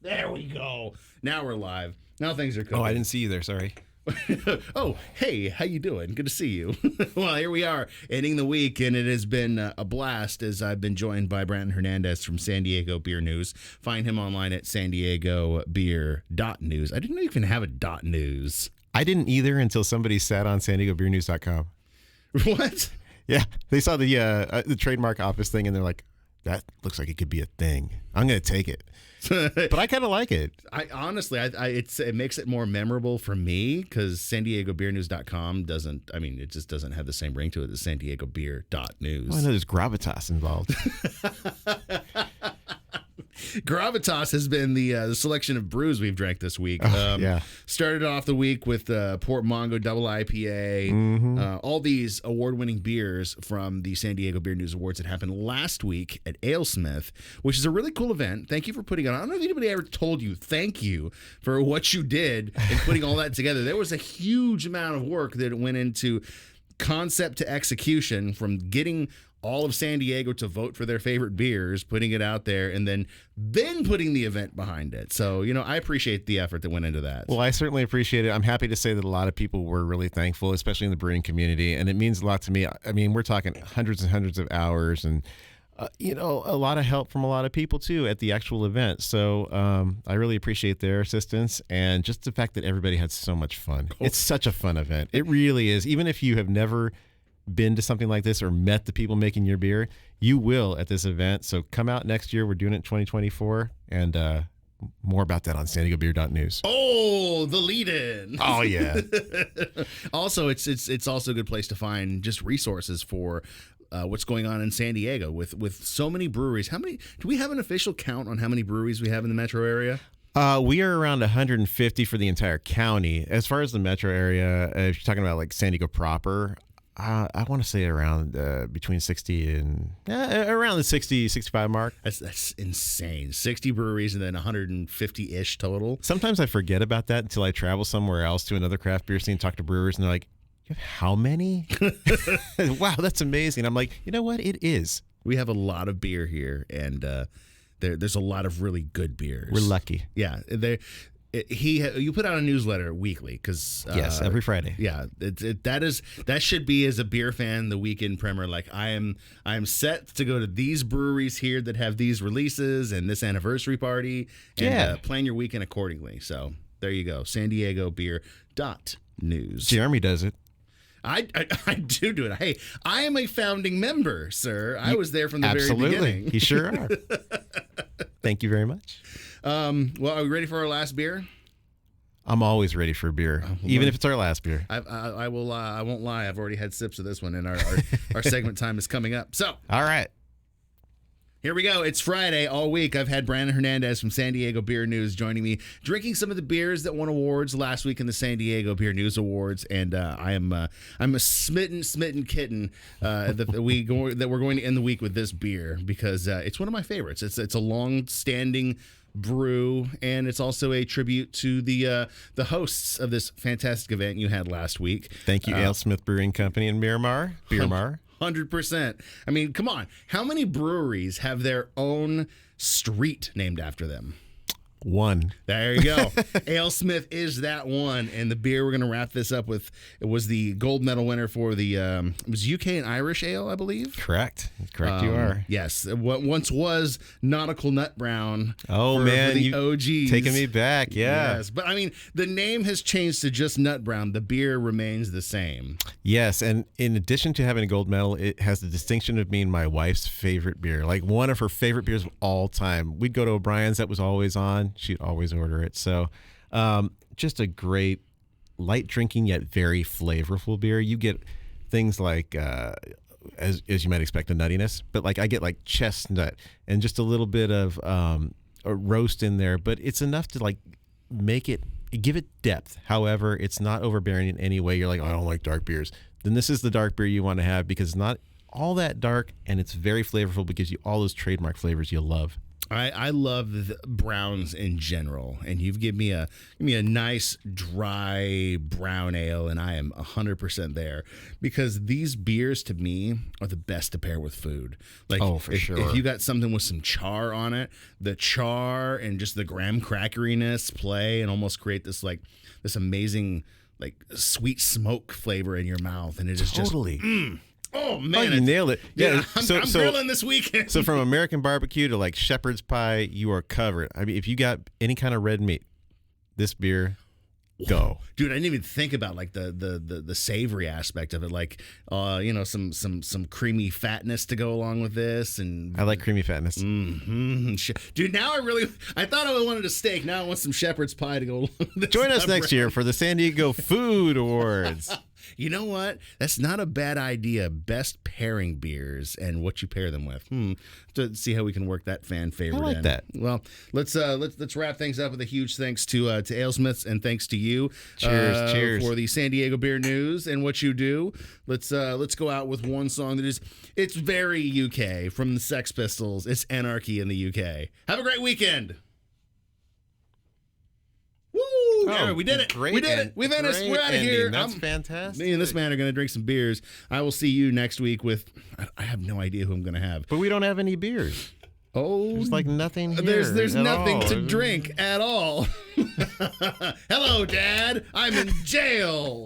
There we go. Now we're live. Now things are cooking. Oh, I didn't see you there. Sorry. Oh, hey, how you doing? Good to see you. Well, here we are, ending the week, and it has been a blast as I've been joined by Brandon Hernandez from San Diego Beer News. Find him online at SanDiegoBeer.News. I didn't even have a .news. I didn't either until somebody sat on SanDiegoBeer.News.com. What? Yeah, they saw the trademark office thing, and they're like, that looks like it could be a thing. I'm going to take it. But I kind of like it. I honestly, it makes it more memorable for me because SanDiegoBeer.News.com doesn't. I mean, it just doesn't have the same ring to it as SanDiegoBeer.News. Well, I know there's gravitas involved. Gravitas has been the selection of brews we've drank this week. Yeah. Started off the week with Port Mongo Double IPA. All these award-winning beers from the San Diego Beer News Awards that happened last week at AleSmith, which is a really cool event. Thank you for putting it on. I don't know if anybody ever told you thank you for what you did in putting all that together. There was a huge amount of work that went into concept to execution, from getting all of San Diego to vote for their favorite beers, putting it out there, and then putting the event behind it. So, I appreciate the effort that went into that. Well, I certainly appreciate it. I'm happy to say that a lot of people were really thankful, especially in the brewing community, and it means a lot to me. I mean, we're talking hundreds and hundreds of hours and, a lot of help from a lot of people, too, at the actual event. So I really appreciate their assistance and just the fact that everybody had so much fun. Cool. It's such a fun event. It really is. Even if you have never been to something like this or met the people making your beer, you will at this event. So come out next year. We're doing it in 2024, and more about that on SanDiegoBeer.News. Oh, the lead-in. Oh, yeah. Also, it's also a good place to find just resources for what's going on in San Diego with so many breweries. How many? Do we have an official count on how many breweries we have in the metro area? We are around 150 for the entire county. As far as the metro area, if you're talking about like San Diego proper, I want to say around between 60 and around the 60, 65 mark. That's insane. 60 breweries and then 150-ish total. Sometimes I forget about that until I travel somewhere else to another craft beer scene, talk to brewers, and they're like, you have how many? Wow, that's amazing. I'm like, you know what? It is. We have a lot of beer here, and there's a lot of really good beers. We're lucky. Yeah. You put out a newsletter weekly because yes, every Friday. Yeah, that should be, as a beer fan, the weekend primer. Like I am set to go to these breweries here that have these releases and this anniversary party, and plan your weekend accordingly. So there you go, SanDiegoBeer.News. Jeremy does it. I do it. Hey, I am a founding member, sir. I was there from the very beginning. You sure are. Thank you very much. Well, are we ready for our last beer? I'm always ready for a beer, even if it's our last beer. I will. I won't lie. I've already had sips of this one, and our segment time is coming up. So, all right. Here we go. It's Friday all week. I've had Brandon Hernandez from San Diego Beer News joining me, drinking some of the beers that won awards last week in the San Diego Beer News Awards, and I'm a smitten kitten that we're going to end the week with this beer because it's one of my favorites. It's a long-standing brew, and it's also a tribute to the hosts of this fantastic event you had last week. Thank you, AleSmith Brewing Company in Miramar. 100%. I mean, come on. How many breweries have their own street named after them? One. There you go. AleSmith is that one. And the beer we're going to wrap this up with, it was the gold medal winner for the it was UK and Irish Ale, I believe. Correct. You are. Yes. What once was Nautical Nut Brown. Oh, man. For the OGs. Taking me back. Yeah. Yes. But I mean, the name has changed to just Nut Brown. The beer remains the same. Yes. And in addition to having a gold medal, it has the distinction of being my wife's favorite beer. Like one of her favorite beers of all time. We'd go to O'Brien's, that was always on. She'd always order it. So just a great light drinking yet very flavorful beer. You get things like as you might expect, a nuttiness, but like I get like chestnut and just a little bit of a roast in there, but it's enough to like give it depth. However, it's not overbearing in any way. You're like, oh, I don't like dark beers. Then this is the dark beer you want to have because it's not all that dark and it's very flavorful because you all those trademark flavors you love. I love the browns in general, and you've given me a nice dry brown ale, and I am 100% there, because these beers to me are the best to pair with food. Like, sure. If you got something with some char on it, the char and just the graham crackeriness play and almost create this amazing like sweet smoke flavor in your mouth, and it is totally. just. Oh man, you nailed it. Yeah, I'm grilling this weekend. So from American barbecue to like shepherd's pie, you are covered. I mean, if you got any kind of red meat, this beer, go. Dude, I didn't even think about like the savory aspect of it, like some creamy fatness to go along with this, and I like creamy fatness. Dude, now I thought I wanted a steak. Now I want some shepherd's pie to go along with this. Join us next year for the San Diego Food Awards. You know what? That's not a bad idea. Best pairing beers and what you pair them with. To see how we can work that fan favorite in. I like that. Well, let's wrap things up with a huge thanks to AleSmiths, and thanks to you. Cheers. For the San Diego Beer News and what you do. Let's go out with one song it's very UK from the Sex Pistols. It's Anarchy in the UK. Have a great weekend. Woo! Yeah, we did it. We did it. We finished. We're out of here. That's fantastic. Me and this man are going to drink some beers. I will see you next week with. I have no idea who I'm going to have. But we don't have any beers. Oh, there's like nothing here. There's nothing to drink at all. Hello, Dad. I'm in jail.